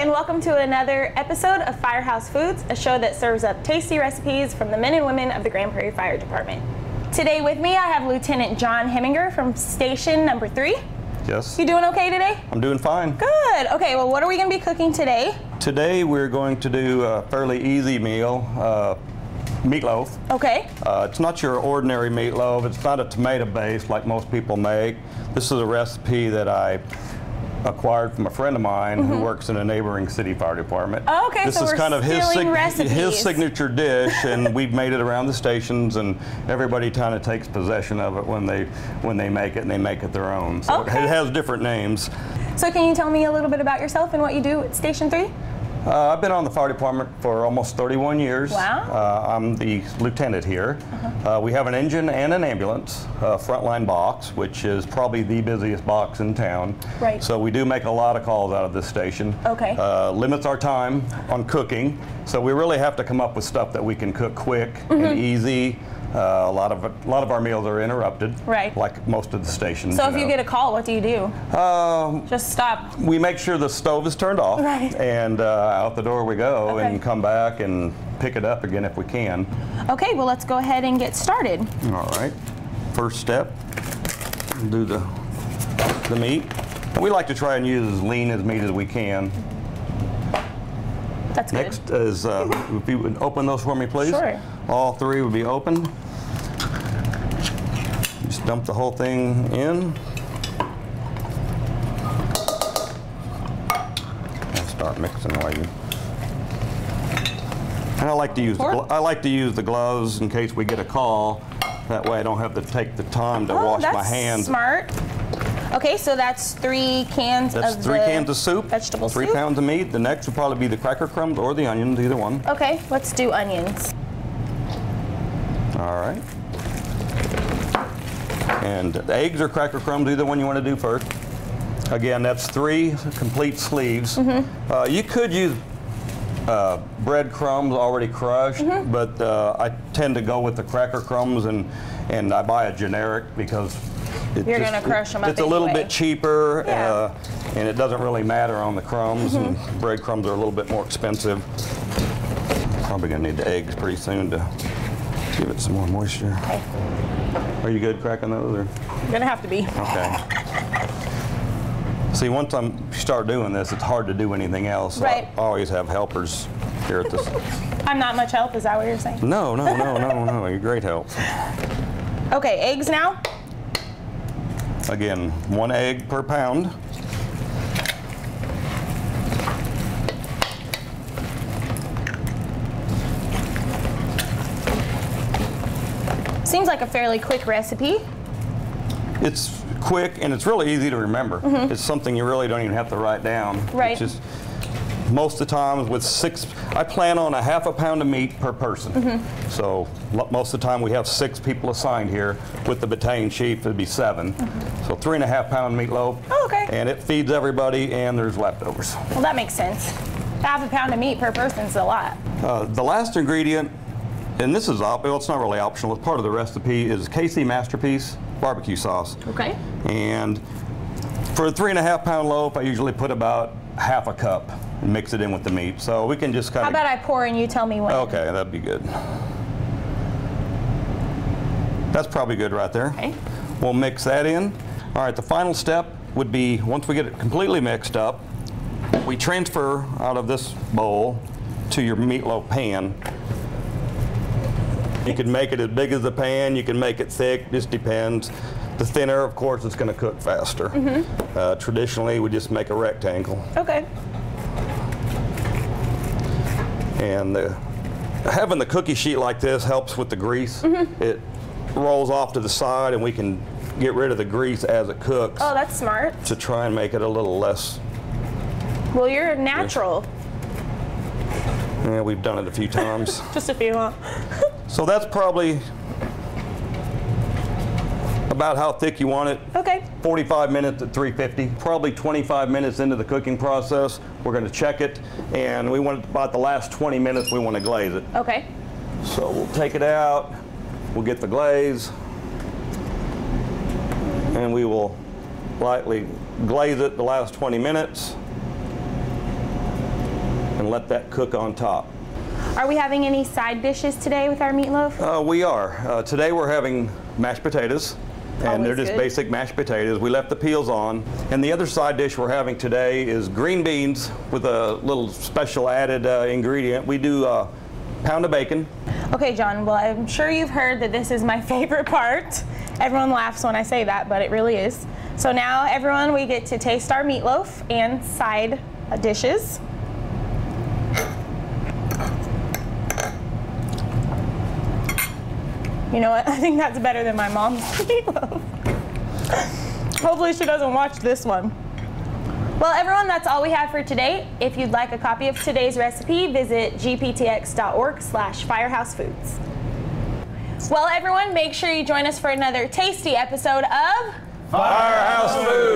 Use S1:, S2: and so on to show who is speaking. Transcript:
S1: and welcome to another episode of Firehouse Foods, a show that serves up tasty recipes from the men and women of the Grand Prairie Fire Department. Today with me, I have Lieutenant John Heminger from Station Number 3.
S2: Yes.
S1: You doing okay today?
S2: I'm doing fine.
S1: Good. Okay, well, what are we going to be cooking today?
S2: Today we're going to do a fairly easy meal, meatloaf.
S1: Okay.
S2: It's not your ordinary meatloaf. It's not a tomato base like most people make. This is a recipe that I acquired from a friend of mine who works in a neighboring city fire department.
S1: Oh, okay,
S2: this
S1: so
S2: is
S1: we're
S2: kind of his signature dish, and we've made it around the stations, and everybody kind of takes possession of it when they make it, and they make it their own. So it has different names.
S1: So can you tell me a little bit about yourself and what you do at Station 3?
S2: I've been on the fire department for almost 31 years.
S1: Wow.
S2: I'm the lieutenant here. We have an engine and an ambulance frontline box, which is probably the busiest box in town.
S1: Right.
S2: So we do make a lot of calls out of this station.
S1: Okay.
S2: Limits our time on cooking, so we really have to come up with stuff that we can cook quick and easy. A lot of our meals are interrupted,
S1: right?
S2: Like most of the stations.
S1: So if you get a call, what do you do? Just stop.
S2: We make sure the stove is turned off,
S1: right? And
S2: out the door we go, and come back and pick it up again if we can.
S1: Okay, well, let's go ahead and get started.
S2: All right. First step, do the meat. And we like to try and use as lean as meat as we can.
S1: That's good.
S2: Next is, if you would open those for me, please.
S1: Sure.
S2: All three would be open. Just dump the whole thing in. And start mixing while you. And I like to use the gloves in case we get a call. That way I don't have to take the time to wash my hands.
S1: Smart. Okay, so that's 3 cans
S2: That's
S1: of
S2: 3 cans of soup,
S1: vegetable
S2: 3
S1: soup.
S2: pounds of meat. The next would probably be the cracker crumbs or the onions, either one.
S1: Okay, let's do onions.
S2: All right. And the eggs or cracker crumbs, either one you want to do first. Again, that's 3 complete sleeves. You could use breadcrumbs already crushed, but I tend to go with the cracker crumbs, and I buy a generic because
S1: you're going to crush them up
S2: it's a little bit cheaper, and it doesn't really matter on the crumbs, and breadcrumbs are a little bit more expensive. Probably going to need the eggs pretty soon to give it some more moisture.
S1: Okay.
S2: Are you good cracking those? Or?
S1: You're going to have to be.
S2: Okay. See, once I start doing this, it's hard to do anything else.
S1: Right.
S2: I always have helpers here at this.
S1: I'm not much help, is that what you're saying?
S2: No, you're great help.
S1: Okay, eggs now?
S2: Again, 1 egg per pound.
S1: Seems like a fairly quick recipe.
S2: It's quick, and it's really easy to remember. It's something you really don't even have to write down.
S1: Right.
S2: It's just, most of the time with 6, I plan on a ½ a pound of meat per person. So most of the time we have 6 people assigned here. With the battalion chief, it'd be 7. So 3½ pound meatloaf.
S1: Oh, okay.
S2: And it feeds everybody, and there's leftovers.
S1: Well, that makes sense. ½ a pound of meat per person is a lot.
S2: The last ingredient, and this is optional, it's not really optional, it's part of the recipe, is KC Masterpiece barbecue sauce.
S1: Okay.
S2: And for a 3½ pound loaf, I usually put about ½ a cup and mix it in with the meat. So we can just kind of.
S1: How about I pour and you tell me when?
S2: Okay, that'd be good. That's probably good right there.
S1: Okay.
S2: We'll mix that in. All right, the final step would be, once we get it completely mixed up, we transfer out of this bowl to your meatloaf pan. You can make it as big as the pan, you can make it thick, just depends. The thinner, of course, it's going to cook faster. Traditionally, we just make a rectangle.
S1: Okay.
S2: And having the cookie sheet like this helps with the grease. It rolls off to the side, and we can get rid of the grease as it cooks.
S1: Oh, that's smart.
S2: To try and make it a little less.
S1: Well, you're natural.
S2: Yeah, we've done it a few times.
S1: Just a few, huh?
S2: So that's probably about how thick you want it.
S1: Okay.
S2: 45 minutes at 350. Probably 25 minutes into the cooking process, we're going to check it, and we want about the last 20 minutes we want to glaze it.
S1: Okay.
S2: So we'll take it out, we'll get the glaze, and we will lightly glaze it the last 20 minutes. and let that cook on top.
S1: Are we having any side dishes today with our meatloaf?
S2: We are. Today we're having mashed potatoes, and
S1: Always
S2: they're just
S1: good.
S2: basic mashed potatoes. We left the peels on. And the other side dish we're having today is green beans with a little special added ingredient. We do a pound of bacon.
S1: Okay, John, well, I'm sure you've heard that this is my favorite part. Everyone laughs when I say that, but it really is. So now, everyone, we get to taste our meatloaf and side dishes. You know what? I think that's better than my mom's meatloaf. Hopefully she doesn't watch this one. Well, everyone, that's all we have for today. If you'd like a copy of today's recipe, visit gptx.org/firehousefoods. Well, everyone, make sure you join us for another tasty episode of
S2: Firehouse Food!